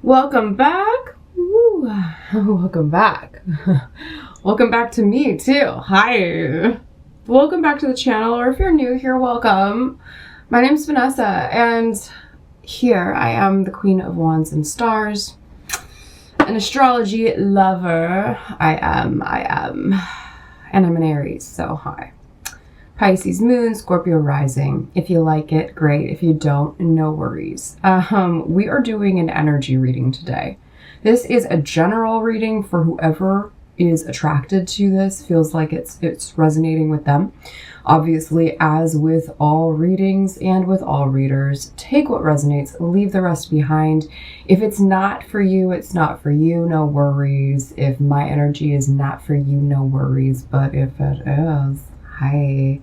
Welcome back. Woo. Welcome back. Welcome back to me too. Hi. Welcome back to the channel, or if you're new here, welcome. My name's Vanessa, and here I am, the Queen of Wands and Stars, an astrology lover. I am, and I'm an Aries, so hi. Pisces moon, Scorpio rising. If you like it, great. If you don't, no worries. We are doing an energy reading today. This is a general reading for whoever is attracted to this, feels like it's resonating with them. Obviously, as with all readings and with all readers, take what resonates, leave the rest behind. If it's not for you, it's not for you, no worries. If my energy is not for you, no worries. But if it is, hi,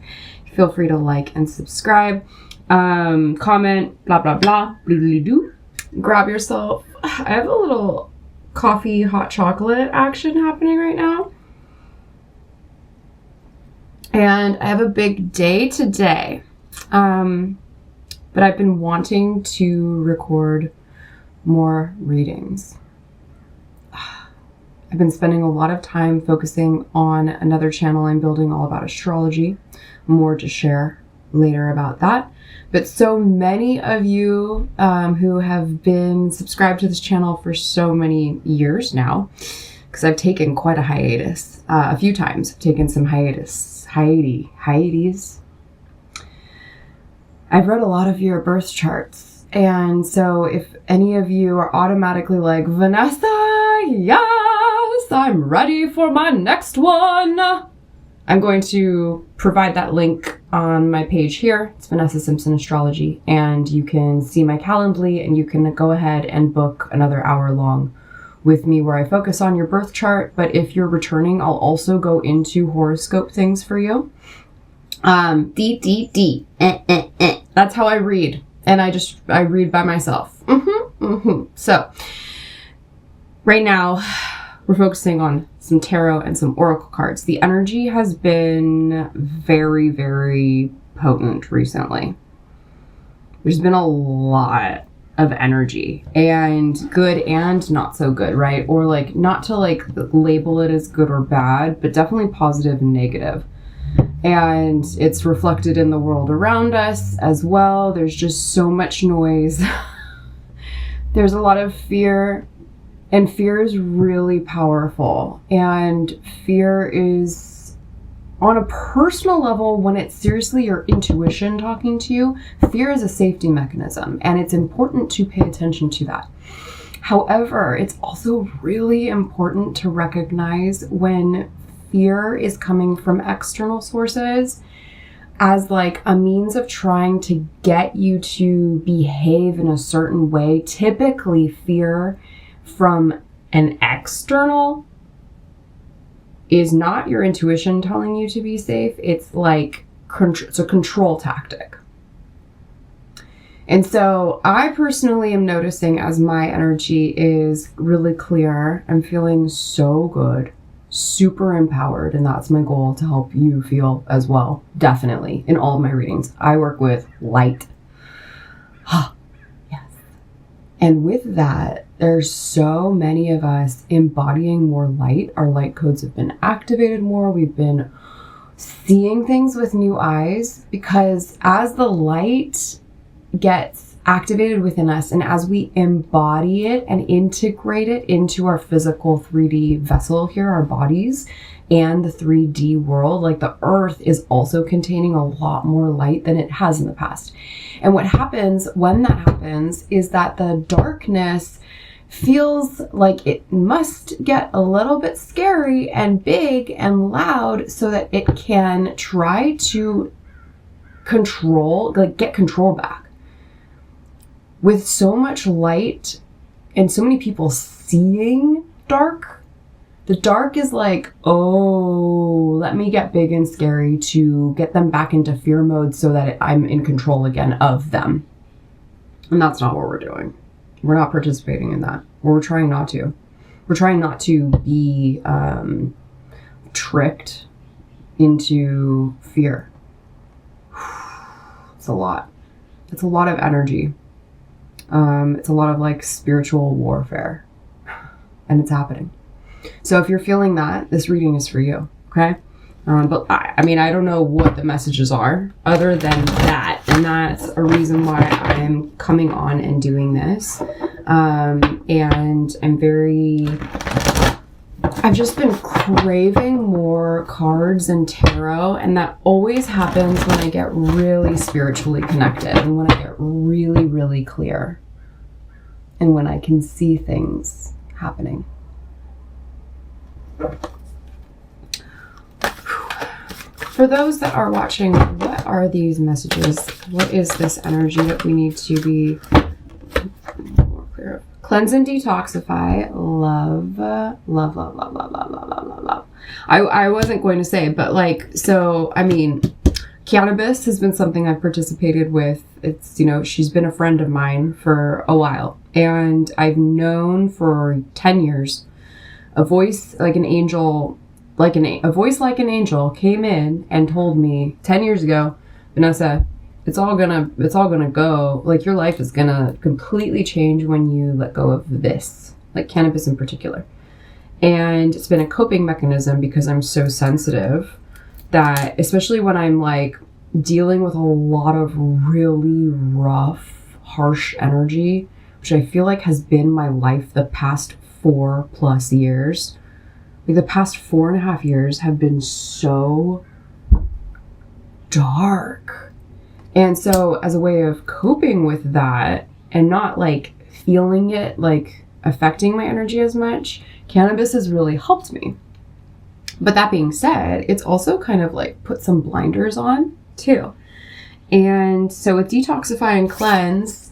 feel free to like and subscribe, comment, blah, blah, blah, do. Grab yourself. I have a little coffee, hot chocolate action happening right now. And I have a big day today. But I've been wanting to record more readings. I've been spending a lot of time focusing on another channel I'm building all about astrology. More to share later about that. But so many of you who have been subscribed to this channel for so many years now, because I've taken quite a hiatus. A few times I've taken some hiatus. I've read a lot of your birth charts. And so if any of you are automatically like, Vanessa, yes, I'm ready for my next one, I'm going to provide that link on my page here. It's Vanessa Simpson Astrology, and you can see my Calendly, and you can go ahead and book another hour long with me where I focus on your birth chart. But if you're returning, I'll also go into horoscope things for you. That's how I read. And I read by myself. So right now we're focusing on some tarot and some oracle cards. The energy has been very, very potent recently. There's been a lot of energy, and good and not so good, right? Or like, not to like label it as good or bad, but definitely positive and negative. And it's reflected in the world around us as well. There's just so much noise. There's a lot of fear, and fear is really powerful. And fear is, on a personal level, when it's seriously your intuition talking to you, fear is a safety mechanism, and it's important to pay attention to that. However, it's also really important to recognize when fear is coming from external sources as like a means of trying to get you to behave in a certain way. Typically, fear from an external is not your intuition telling you to be safe. It's like, it's a control tactic. And so I personally am noticing, as my energy is really clear, I'm feeling so good, super empowered, and that's my goal, to help you feel as well. Definitely in all of my readings I work with light. Yes. And with that, there's so many of us embodying more light. Our light codes have been activated more. We've been seeing things with new eyes, because as the light gets activated within us, and as we embody it and integrate it into our physical 3D vessel here, our bodies, and the 3D world, like the earth is also containing a lot more light than it has in the past. And what happens when that happens is that the darkness feels like it must get a little bit scary and big and loud so that it can try to control, like get control back. With so much light and so many people seeing dark, the dark is like, oh, let me get big and scary to get them back into fear mode so that I'm in control again of them. And that's not what we're doing. We're not participating in that. We're trying not to. We're trying not to be tricked into fear. It's a lot. It's a lot of energy. It's a lot of like spiritual warfare, and it's happening. So if you're feeling that, this reading is for you, okay? But I mean, I don't know what the messages are other than that, and that's a reason why I'm coming on and doing this. And I've just been craving more cards and tarot, and that always happens when I get really spiritually connected and when I get really, really clear and when I can see things happening. For those that are watching, what are these messages? What is this energy that we need to be more clear of? Cleanse and detoxify. Love. Love, love, love, love, love, love, love, love, love. I wasn't going to say, but like, so, I mean, cannabis has been something I've participated with. It's, you know, she's been a friend of mine for a while. And I've known for 10 years a voice like an angel, a voice like an angel came in and told me 10 years ago, Vanessa, it's all gonna go, like your life is gonna completely change when you let go of this, like cannabis in particular. And it's been a coping mechanism because I'm so sensitive that, especially when I'm like dealing with a lot of really rough, harsh energy, which I feel like has been my life the past 4+ years. Like the past 4.5 years have been so dark. And so as a way of coping with that and not like feeling it like affecting my energy as much, cannabis has really helped me. But that being said, it's also kind of like put some blinders on too. And so with detoxify and cleanse,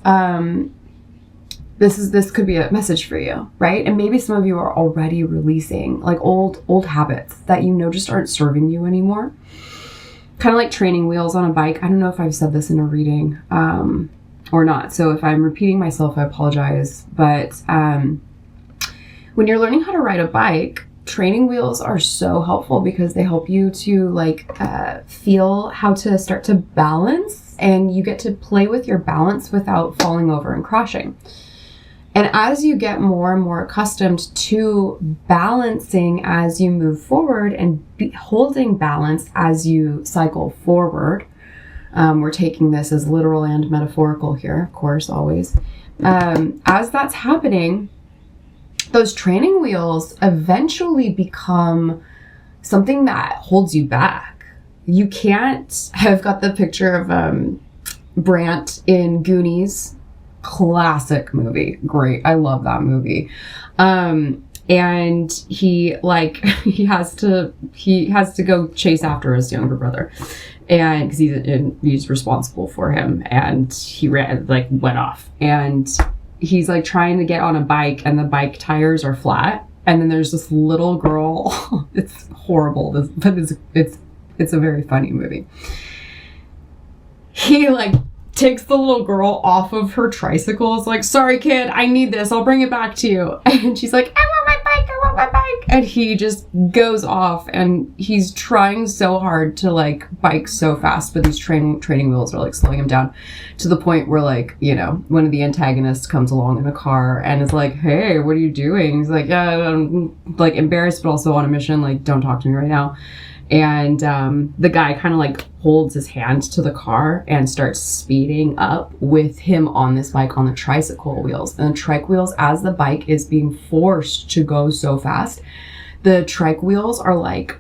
this could be a message for you, right? And maybe some of you are already releasing like old habits that you know just aren't serving you anymore. Kind of like training wheels on a bike. I don't know if I've said this in a reading or not. So if I'm repeating myself, I apologize. But when you're learning how to ride a bike, training wheels are so helpful because they help you to like feel how to start to balance, and you get to play with your balance without falling over and crashing. And as you get more and more accustomed to balancing as you move forward and holding balance as you cycle forward, we're taking this as literal and metaphorical here, of course, always. As that's happening, those training wheels eventually become something that holds you back. You can't. I've got the picture of Brant in Goonies. Classic movie. Great. I love that movie. And he has to go chase after his younger brother, and because he's responsible for him, and he went off, and he's like trying to get on a bike, and the bike tires are flat, and then there's this little girl. It's horrible, but it's a very funny movie. He like takes the little girl off of her tricycle. It's like, sorry kid, I need this, I'll bring it back to you. And she's like, I want my bike. And he just goes off, and he's trying so hard to like bike so fast, but these training wheels are like slowing him down to the point where like, you know, one of the antagonists comes along in a car and is like, hey, what are you doing? He's like, yeah, I'm like embarrassed but also on a mission, like don't talk to me right now. And the guy kind of like holds his hand to the car and starts speeding up with him on this bike on the tricycle wheels. And the trike wheels, as the bike is being forced to go so fast, the trike wheels are like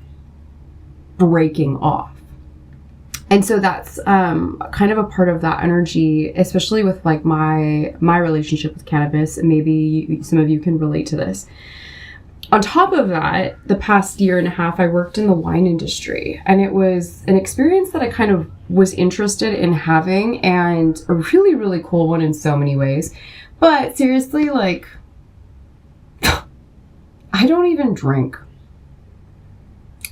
breaking off. And so that's kind of a part of that energy, especially with like my relationship with cannabis. And maybe some of you can relate to this. On top of that, the past 1.5 years, I worked in the wine industry, and it was an experience that I kind of was interested in having, and a really, really cool one in so many ways. But seriously, like, I don't even drink.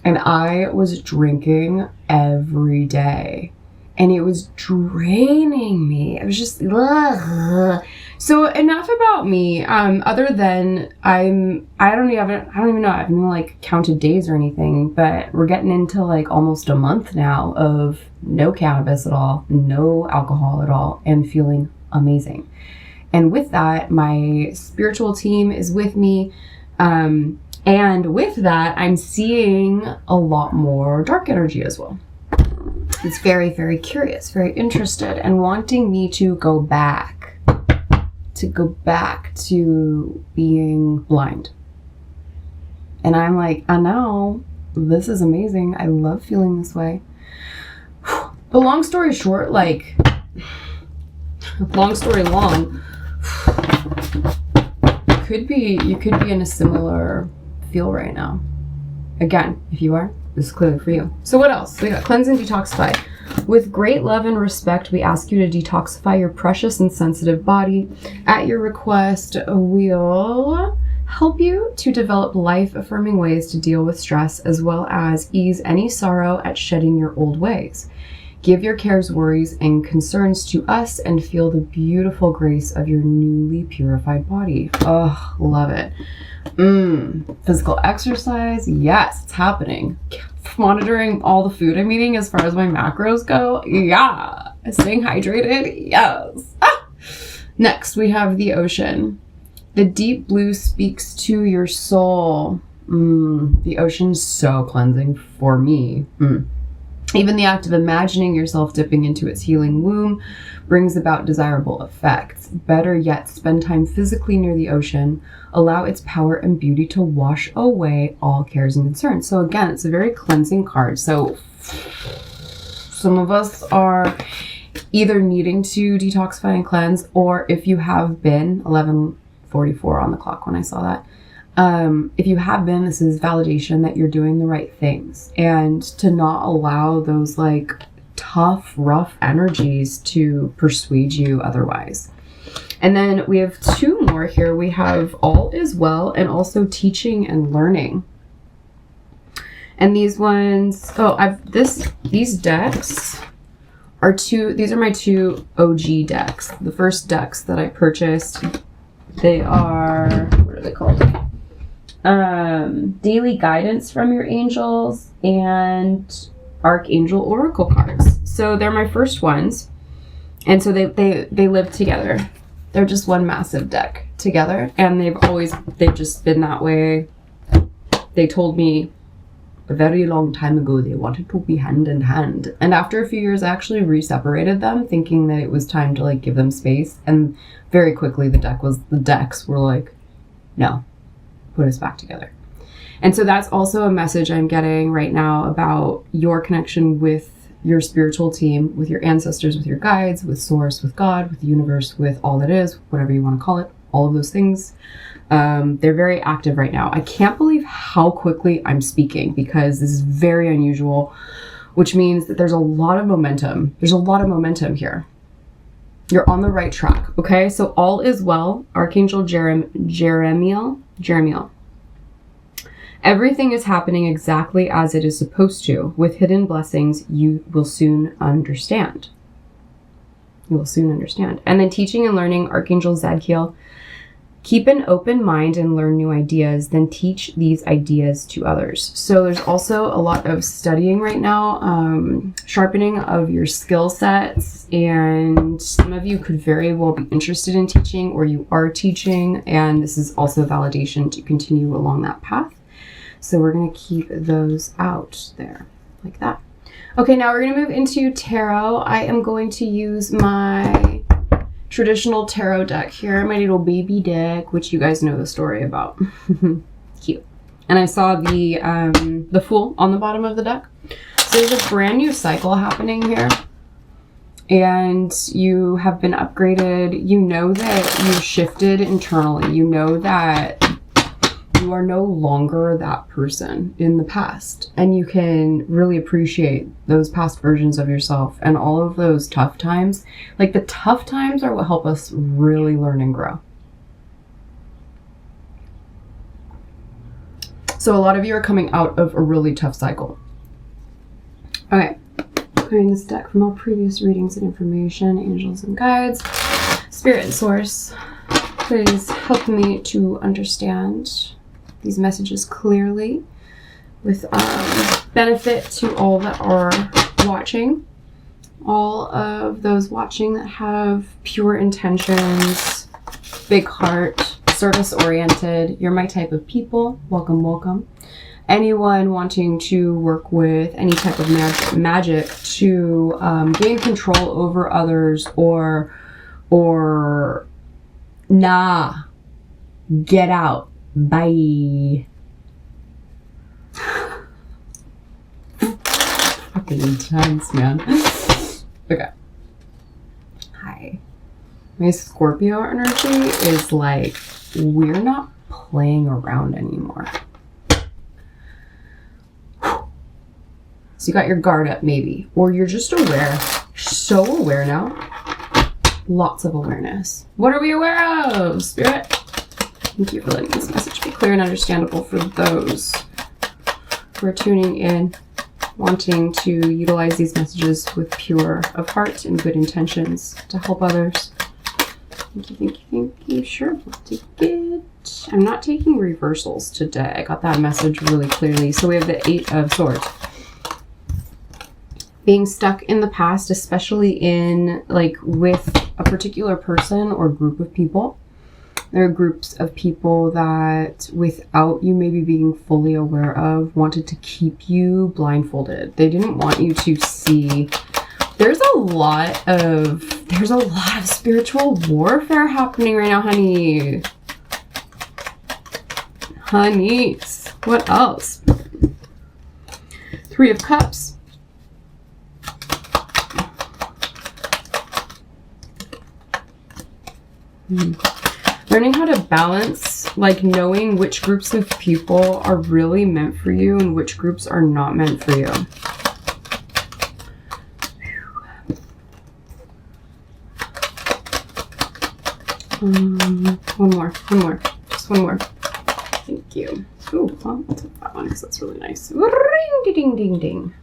And I was drinking every day, and it was draining me. It was just, ugh. So enough about me, other than I don't even know, I haven't like counted days or anything, but we're getting into like almost a month now of no cannabis at all, no alcohol at all, and feeling amazing. And with that, my spiritual team is with me. And with that, I'm seeing a lot more dark energy as well. It's very, very curious, very interested, and wanting me to go back to being blind. And I'm like, I know, this is amazing. I love feeling this way. But long story short, like, long story long, you could be in a similar feel right now. Again, if you are, this is clearly for you. So what else? We got cleanse and detoxify. With great love and respect, we ask you to detoxify your precious and sensitive body. At your request, we'll help you to develop life-affirming ways to deal with stress, as well as ease any sorrow at shedding your old ways. Give your cares, worries, and concerns to us and feel the beautiful grace of your newly purified body. Oh, love it. Physical exercise. Yes, it's happening. Monitoring all the food I'm eating as far as my macros go. Yeah. Staying hydrated. Yes. Next, we have the ocean. The deep blue speaks to your soul. The ocean's so cleansing for me. Even the act of imagining yourself dipping into its healing womb brings about desirable effects. Better yet, spend time physically near the ocean. Allow its power and beauty to wash away all cares and concerns. So again, it's a very cleansing card. So some of us are either needing to detoxify and cleanse, or if you have been, 11:44 on the clock when I saw that. If you have been, this is validation that you're doing the right things, and to not allow those like tough, rough energies to persuade you otherwise. And then we have two more here. We have all is well and also teaching and learning. And these ones, these decks are these are my two OG decks. The first decks that I purchased, they are, what are they called? Daily Guidance from Your Angels and Archangel Oracle cards. So they're my first ones. And so they live together. They're just one massive deck together. And they've just been that way. They told me a very long time ago they wanted to be hand in hand. And after a few years, I actually re-separated them, thinking that it was time to like give them space. And very quickly the decks were like, no, put us back together. And so that's also a message I'm getting right now about your connection with your spiritual team, with your ancestors, with your guides, with source, with God, with the universe, with all that is, whatever you want to call it, all of those things. They're very active right now. I can't believe how quickly I'm speaking, because this is very unusual, which means that there's a lot of momentum. There's a lot of momentum here. You're on the right track, okay? So all is well. Archangel Jeremiel. Everything is happening exactly as it is supposed to. With hidden blessings, you will soon understand. You will soon understand. And then teaching and learning, Archangel Zadkiel. Keep an open mind and learn new ideas, then teach these ideas to others. So there's also a lot of studying right now, sharpening of your skill sets, and some of you could very well be interested in teaching, or you are teaching, and this is also validation to continue along that path. So we're going to keep those out there like that. Okay, now we're going to move into tarot. I am going to use my traditional tarot deck here, my little baby deck, which you guys know the story about. Cute. And I saw the Fool on the bottom of the deck. So there's a brand new cycle happening here, and you have been upgraded. You know that you shifted internally. You know that you are no longer that person in the past, and you can really appreciate those past versions of yourself and all of those tough times. Like, the tough times are what help us really learn and grow. So a lot of you are coming out of a really tough cycle. Okay, clearing this deck from all previous readings and information, angels and guides, spirit and source, please help me to understand these messages clearly with benefit to all that are watching. All of those watching that have pure intentions big heart, service oriented. You're my type of people. Welcome, welcome. Anyone wanting to work with any type of magic to gain control over others, or nah, get out, bye. Fucking intense, man. Okay. Hi. My Scorpio energy is like, we're not playing around anymore. So you got your guard up maybe, or you're just aware. So aware now. Lots of awareness. What are we aware of, Spirit? Thank you for letting this message be clear and understandable for those who are tuning in, wanting to utilize these messages with pure of heart and good intentions to help others. Thank you, thank you, thank you. Sure, we'll take it. I'm not taking reversals today. I got that message really clearly. So we have the 8 of Swords. Being stuck in the past, especially in like with a particular person or group of people. There are groups of people that without you maybe being fully aware of wanted to keep you blindfolded. They didn't want you to see. There's a lot of spiritual warfare happening right now, honey. Honeys. What else? 3 of Cups. Learning how to balance, like knowing which groups of people are really meant for you and which groups are not meant for you. One more, just one more. Thank you. Ooh, well, I'll take that one because that's really nice. Ring, ding, ding, ding.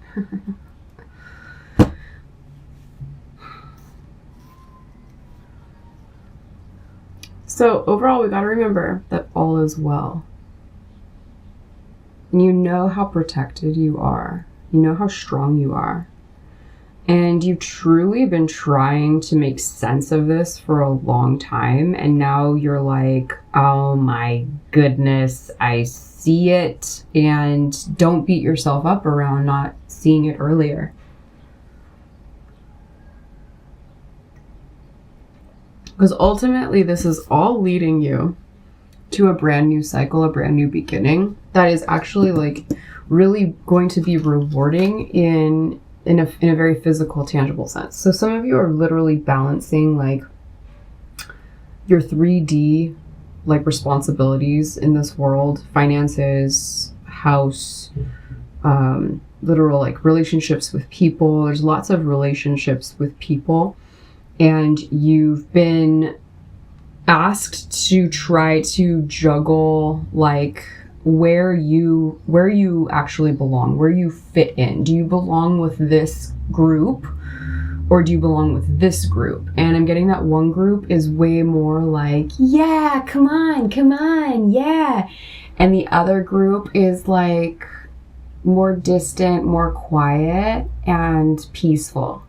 So overall, we got to remember that all is well. And you know how protected you are. You know how strong you are. And you've truly been trying to make sense of this for a long time. And now you're like, oh my goodness, I see it. And don't beat yourself up around not seeing it earlier. Because ultimately, this is all leading you to a brand new cycle, a brand new beginning that is actually like really going to be rewarding in a very physical, tangible sense. So some of you are literally balancing like your 3D like responsibilities in this world, finances, house, literal like relationships with people. There's lots of relationships with people. And you've been asked to try to juggle like where you actually belong, where you fit in. Do you belong with this group or do you belong with this group? And I'm getting that one group is way more like, yeah, come on, yeah. And the other group is like more distant, more quiet and peaceful.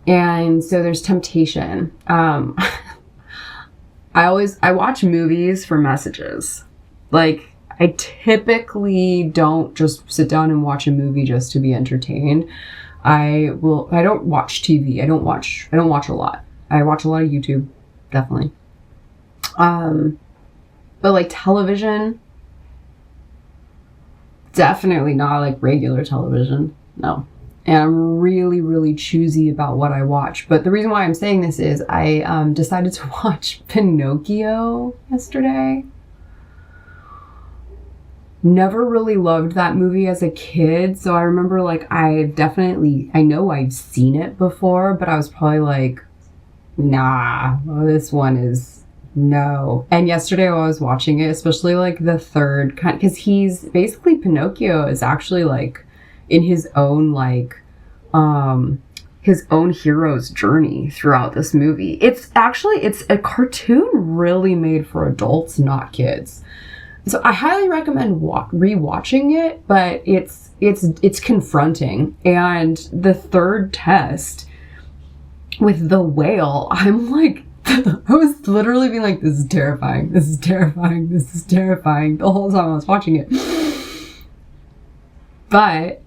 And so there's temptation. I watch movies for messages. Like I typically don't just sit down and watch a movie just to be entertained. I don't watch TV. I don't watch a lot. I watch a lot of YouTube, definitely. But like television, definitely not like regular television. No. And I'm really, really choosy about what I watch. But the reason why I'm saying this is I decided to watch Pinocchio yesterday. Never really loved that movie as a kid. So I remember like I know I've seen it before, but I was probably like, nah, this one is no. And yesterday I was watching it, especially like the third kind, because he's basically Pinocchio is actually like in his own like his own hero's journey throughout this movie. It's a cartoon really made for adults, not kids. So I highly recommend rewatching it, but it's confronting. And the third test with the whale, I'm like, I was literally being like, this is terrifying. This is terrifying. This is terrifying the whole time I was watching it. But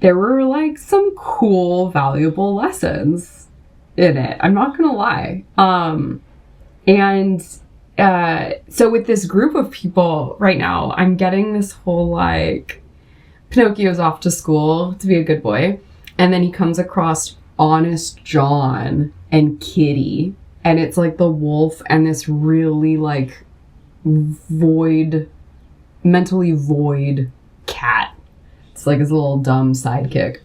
there were like some cool, valuable lessons in it. I'm not gonna lie. So with this group of people right now, I'm getting this whole like, Pinocchio's off to school to be a good boy. And then he comes across Honest John and Kitty. And it's like the wolf and this really like mentally void cat. It's like his little dumb sidekick.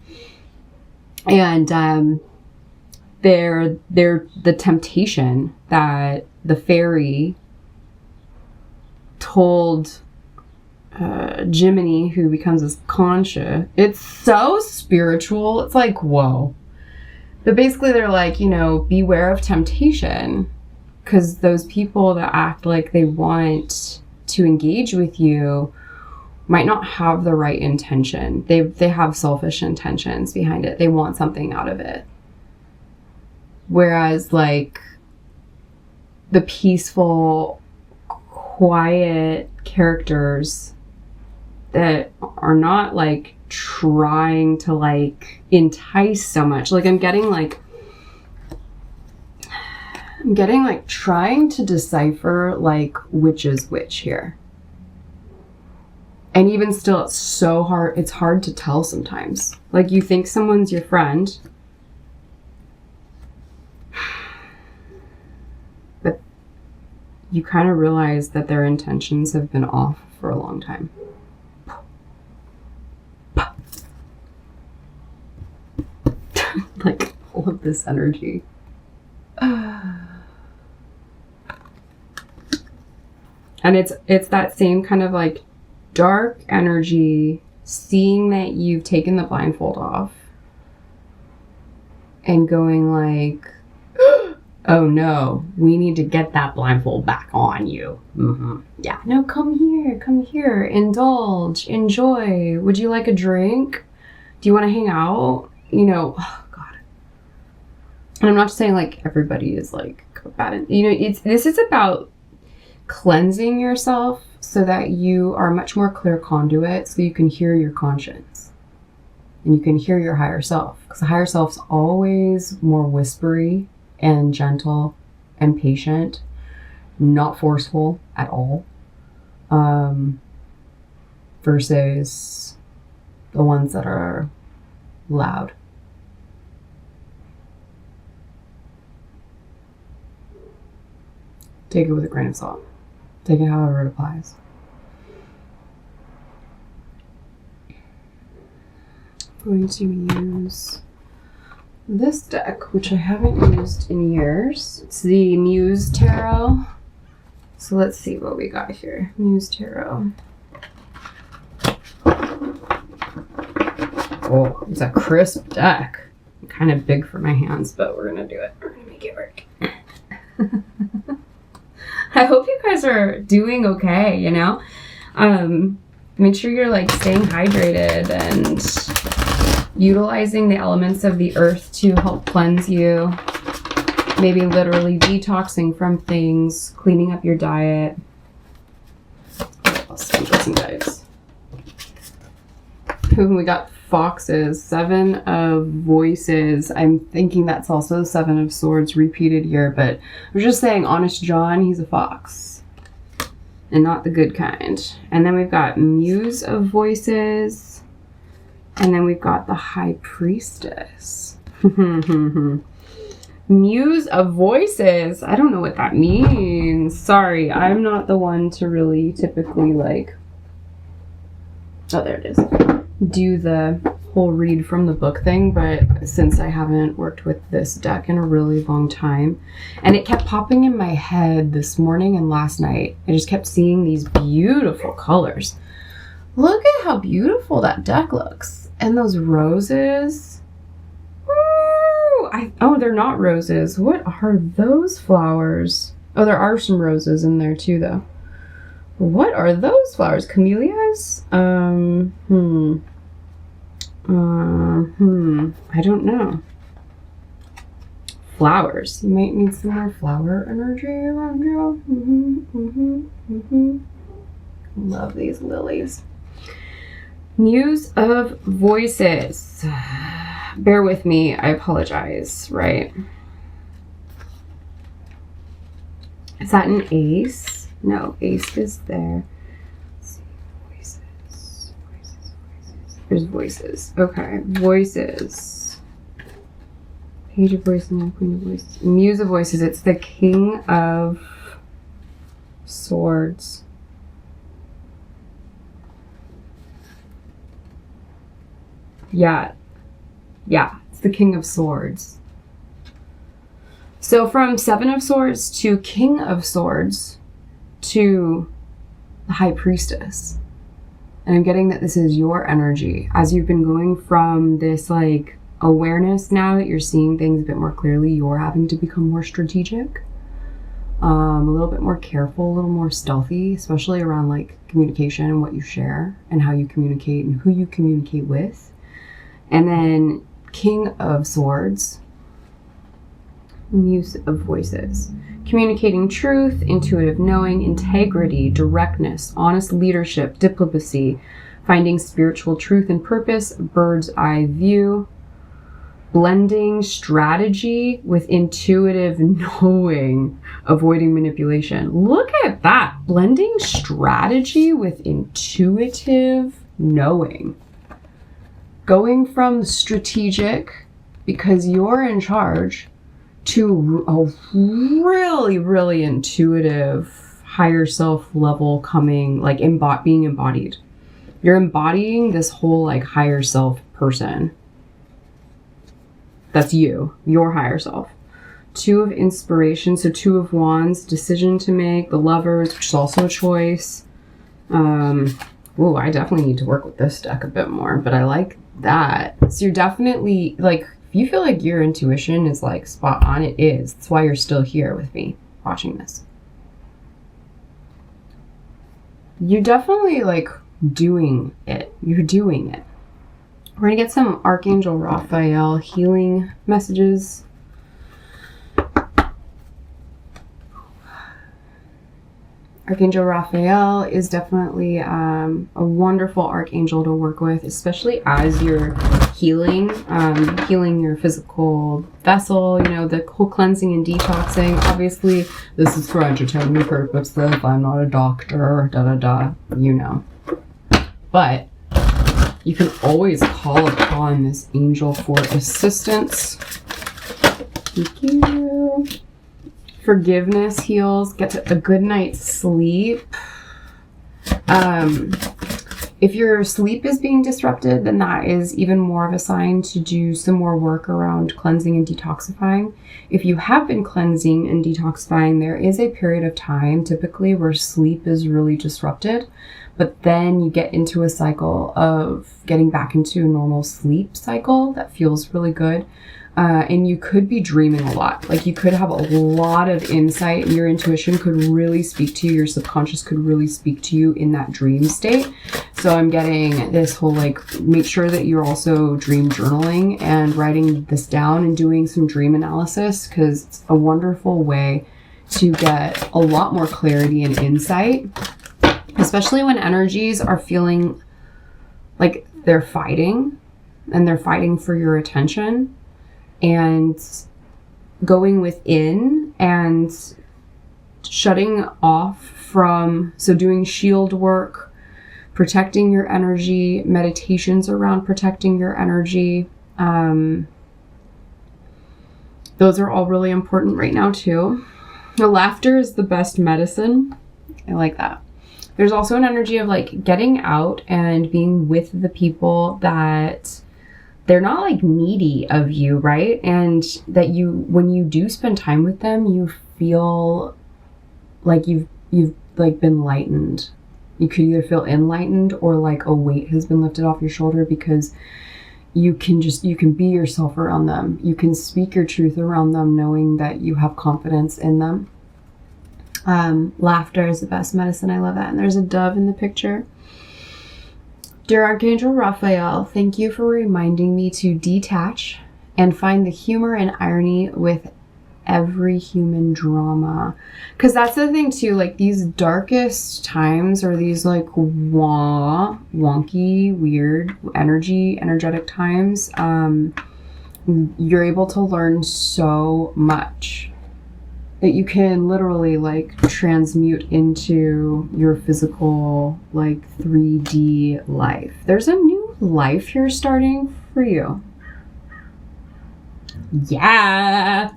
And they're the temptation that the fairy told Jiminy, who becomes his Concha. It's so spiritual. It's like, whoa. But basically they're like, you know, beware of temptation, because those people that act like they want to engage with you might not have the right intention. They have selfish intentions behind it. They want something out of it. Whereas like the peaceful, quiet characters that are not like trying to like entice so much. Like I'm getting like trying to decipher like which is which here. And even still, it's so hard. It's hard to tell sometimes. Like you think someone's your friend, but you kind of realize that their intentions have been off for a long time. Like all of this energy. And it's that same kind of like dark energy, seeing that you've taken the blindfold off and going like, oh no, we need to get that blindfold back on you. Mm-hmm. Yeah, no, come here, indulge, enjoy. Would you like a drink? Do you want to hang out? You know, oh God. And I'm not saying like everybody is like bad. You know, this is about cleansing yourself so that you are a much more clear conduit, so you can hear your conscience and you can hear your higher self, because the higher self's always more whispery and gentle and patient, not forceful at all, versus the ones that are loud. Take it with a grain of salt. Take it however it applies. I'm going to use this deck, which I haven't used in years. It's the Muse Tarot. So let's see what we got here. Muse Tarot. Oh, it's a crisp deck. Kind of big for my hands, but we're gonna do it. We're gonna make it work. I hope you guys are doing okay, you know? Make sure you're like staying hydrated and utilizing the elements of the earth to help cleanse you. Maybe literally detoxing from things, cleaning up your diet. What else? Interesting diets. Ooh, we got foxes, 7 of voices. I'm thinking that's also 7 of swords repeated here, but I was just saying Honest John, he's a fox and not the good kind. And then we've got Muse of voices, and then we've got the High Priestess. Muse of voices. I don't know what that means. Sorry, I'm not the one to really typically like, oh, there it is, do the whole read from the book thing, but since I haven't worked with this deck in a really long time, and it kept popping in my head this morning and last night, I just kept seeing these beautiful colors. Look at how beautiful that deck looks. And those roses. Oh, they're not roses. What are those flowers? Oh, there are some roses in there too, though. What are those flowers? Camellias? I don't know. flowers. You might need some more flower energy around you. Love these lilies. Muse of Voices. Bear with me. I apologize, right? Is that an ace? No, ace is there. Let's see. Voices. There's voices. Okay, voices. Page of Voices and Queen of Voices. Muse of Voices. It's the King of Swords. Yeah, it's the King of Swords. So from Seven of Swords to King of Swords to the High Priestess. And I'm getting that this is your energy as you've been going from this like awareness now that you're seeing things a bit more clearly. You're having to become more strategic, a little bit more careful, a little more stealthy, especially around like communication and what you share and how you communicate and who you communicate with. And then King of Swords, Muse of Voices. Communicating truth, intuitive knowing, integrity, directness, honest leadership, diplomacy, finding spiritual truth and purpose, bird's eye view, blending strategy with intuitive knowing, avoiding manipulation. Look at that. Blending strategy with intuitive knowing. Going from strategic, because you're in charge, to a really, really intuitive, higher self level coming, like being embodied. You're embodying this whole like higher self person. That's you, your higher self. Two of Inspiration, so Two of Wands, decision to make, the Lovers, which is also a choice. Ooh, I definitely need to work with this deck a bit more, but I like that. So you're definitely like, if you feel like your intuition is like spot on, it is. That's why you're still here with me watching this. You're definitely like doing it. You're doing it. We're gonna get some Archangel Raphael healing messages. Archangel Raphael is definitely a wonderful archangel to work with, especially as you're healing your physical vessel, you know, the whole cleansing and detoxing. Obviously, this is for entertainment purposes. I'm not a doctor, you know. But you can always call upon this angel for assistance. Thank you. Forgiveness heals. Get a good night's sleep. If your sleep is being disrupted, then that is even more of a sign to do some more work around cleansing and detoxifying. If you have been cleansing and detoxifying, there is a period of time typically where sleep is really disrupted, but then you get into a cycle of getting back into a normal sleep cycle that feels really good. And you could be dreaming a lot. Like you could have a lot of insight and your intuition could really speak to you. Your subconscious could really speak to you in that dream state. So I'm getting this whole like, make sure that you're also dream journaling and writing this down and doing some dream analysis, because it's a wonderful way to get a lot more clarity and insight, especially when energies are feeling like they're fighting and they're fighting for your attention. And going within and shutting off from, so doing shield work, protecting your energy, meditations around protecting your energy. Those are all really important right now too. The laughter is the best medicine. I like that. There's also an energy of like getting out and being with the people that they're not like needy of you, right? And that you, when you do spend time with them, you feel like you've like been lightened. You could either feel enlightened or like a weight has been lifted off your shoulder, because you can be yourself around them. You can speak your truth around them, knowing that you have confidence in them. Laughter is the best medicine. I love that. And there's a dove in the picture. Dear Archangel Raphael, thank you for reminding me to detach and find the humor and irony with every human drama. Because that's the thing too, like these darkest times or these like wonky, weird energetic times, you're able to learn so much that you can literally like transmute into your physical like 3D life. There's a new life here starting for you. Yeah.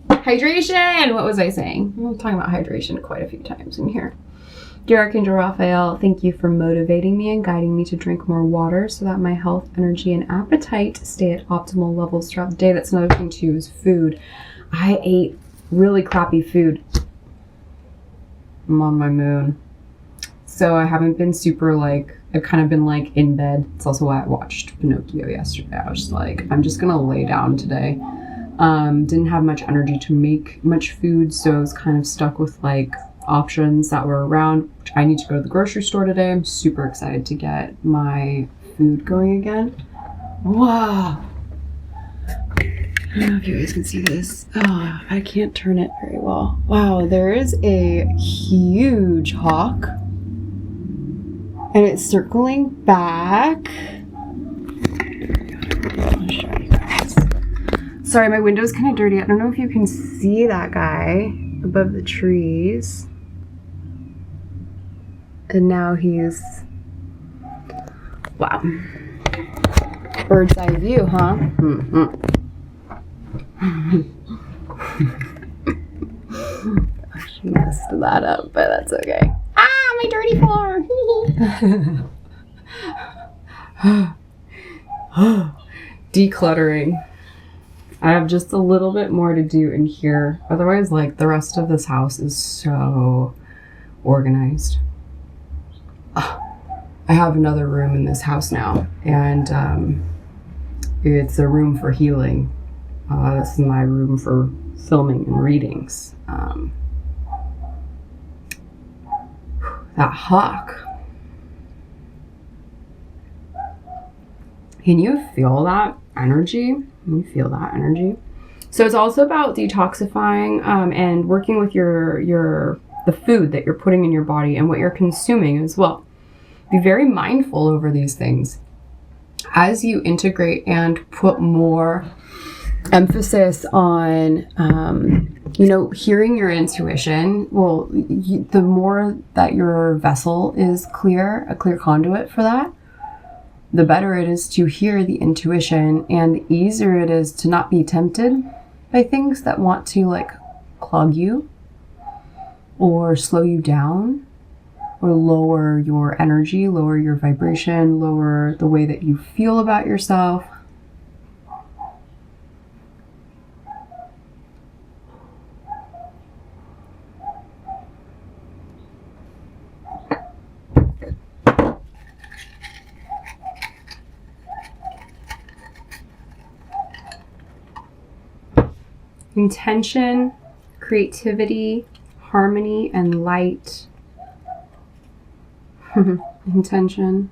Hydration. What was I saying? I'm talking about hydration quite a few times in here. Dear Archangel Raphael, thank you for motivating me and guiding me to drink more water so that my health, energy, and appetite stay at optimal levels throughout the day. That's another thing too, is food. I ate really crappy food. I'm on my moon. So I haven't been super like, I've kind of been like in bed. It's also why I watched Pinocchio yesterday. I was just like, I'm just gonna lay down today. Didn't have much energy to make much food, so I was kind of stuck with like options that were around. I need to go to the grocery store today. I'm super excited to get my food going again. Wow. I don't know if you guys can see this. Oh, I can't turn it very well. Wow, there is a huge hawk. And it's circling back. I'll show you guys. Sorry, my window's kind of dirty. I don't know if you can see that guy above the trees. And now he's... Wow. Bird's eye view, huh? Mm-hmm. I messed that up, but that's okay. Ah, my dirty floor. Decluttering. I have just a little bit more to do in here. Otherwise, like, the rest of this house is so organized. I have another room in this house now, and it's a room for healing. This is my room for filming and readings. That hawk. Can you feel that energy? Can you feel that energy? So it's also about detoxifying and working with the food that you're putting in your body and what you're consuming as well. Be very mindful over these things. As you integrate and put more emphasis on, hearing your intuition, well, the more that your vessel is clear, a clear conduit for that, the better it is to hear the intuition, and the easier it is to not be tempted by things that want to like clog you or slow you down or lower your energy, lower your vibration, lower the way that you feel about yourself. Intention, creativity, harmony, and light. Intention,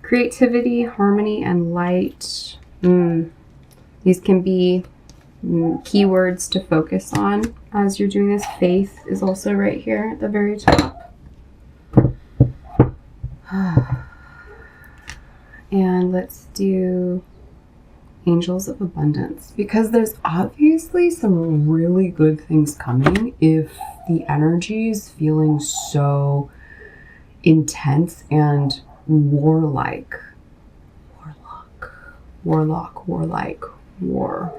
creativity, harmony, and light. These can be keywords to focus on as you're doing this. Faith is also right here at the very top. And let's do Angels of Abundance, because there's obviously some really good things coming if the energy is feeling so intense and warlike. War.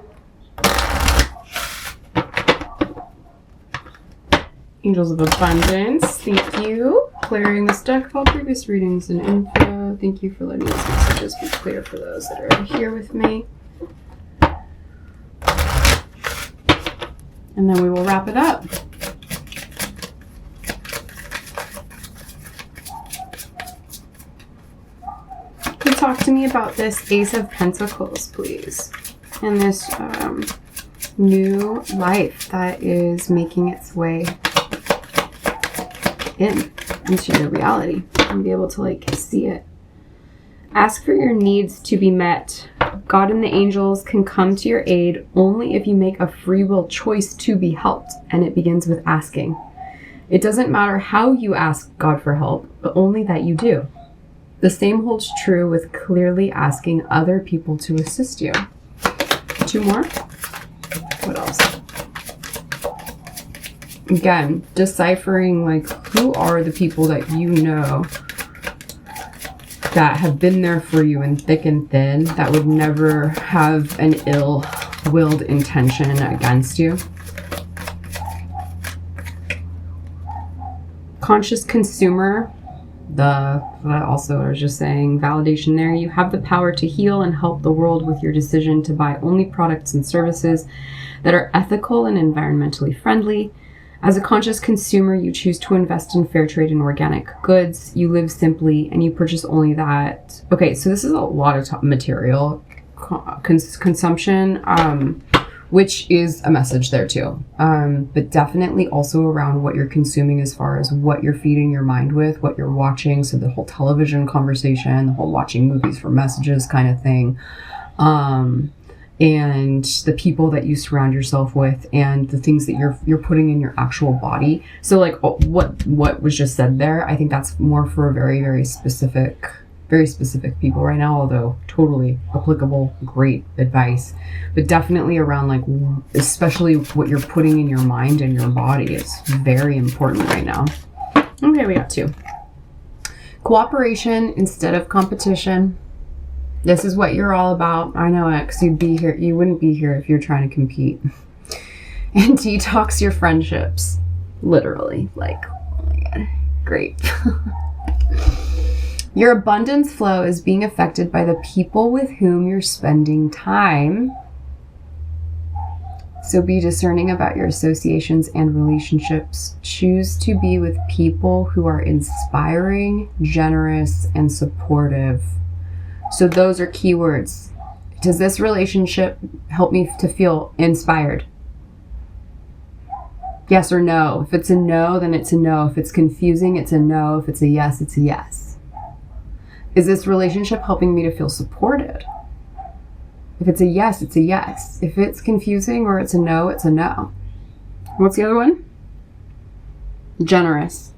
Angels of Abundance, thank you. Clearing this deck of all previous readings and info. Thank you for letting these messages be clear for those that are here with me. And then we will wrap it up. Can you talk to me about this Ace of Pentacles, please? And this new life that is making its way into your reality and be able to like see it. Ask for your needs to be met God and the angels can come to your aid only if you make a free will choice to be helped, and it begins with asking. It doesn't matter how you ask God for help, but only that you do. The same holds true with clearly asking other people to assist you. 2 more. What else? Again, deciphering like who are the people that you know that have been there for you in thick and thin, that would never have an ill-willed intention against you. Conscious consumer, also what I was just saying, validation there. You have the power to heal and help the world with your decision to buy only products and services that are ethical and environmentally friendly. As a conscious consumer, you choose to invest in fair trade and organic goods. You live simply and you purchase only that. Okay, so this is a lot of material consumption, which is a message there too. But definitely also around what you're consuming as far as what you're feeding your mind with, what you're watching. So the whole television conversation, the whole watching movies for messages kind of thing. And the people that you surround yourself with, and the things that you're putting in your actual body. So like what was just said there, I think that's more for very, very specific people right now, although totally applicable, great advice. But definitely around like, especially what you're putting in your mind and your body is very important right now. Okay, we got 2. Cooperation instead of competition. This is what you're all about. I know it, because you wouldn't be here if you're trying to compete. And detox your friendships. Literally. Like, oh my God. Great. Your abundance flow is being affected by the people with whom you're spending time. So be discerning about your associations and relationships. Choose to be with people who are inspiring, generous, and supportive. So those are keywords. Does this relationship help me to feel inspired? Yes or no? If it's a no, then it's a no. If it's confusing, it's a no. If it's a yes, it's a yes. Is this relationship helping me to feel supported? If it's a yes, it's a yes. If it's confusing or it's a no, it's a no. What's the other one? Generous.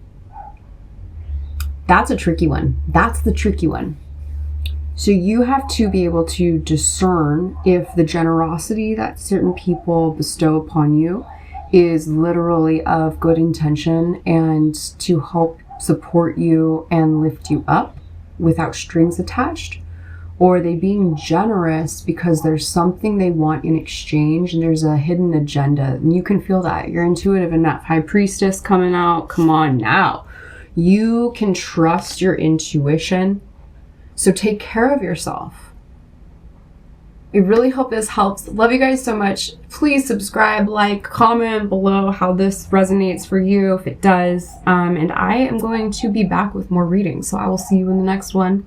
That's a tricky one. That's the tricky one. So you have to be able to discern if the generosity that certain people bestow upon you is literally of good intention and to help support you and lift you up without strings attached, or are they being generous because there's something they want in exchange and there's a hidden agenda. And you can feel that. You're intuitive enough. High Priestess coming out. Come on now. You can trust your intuition. So take care of yourself. I really hope this helps. Love you guys so much. Please subscribe, like, comment below how this resonates for you, if it does. And I am going to be back with more readings. So I will see you in the next one.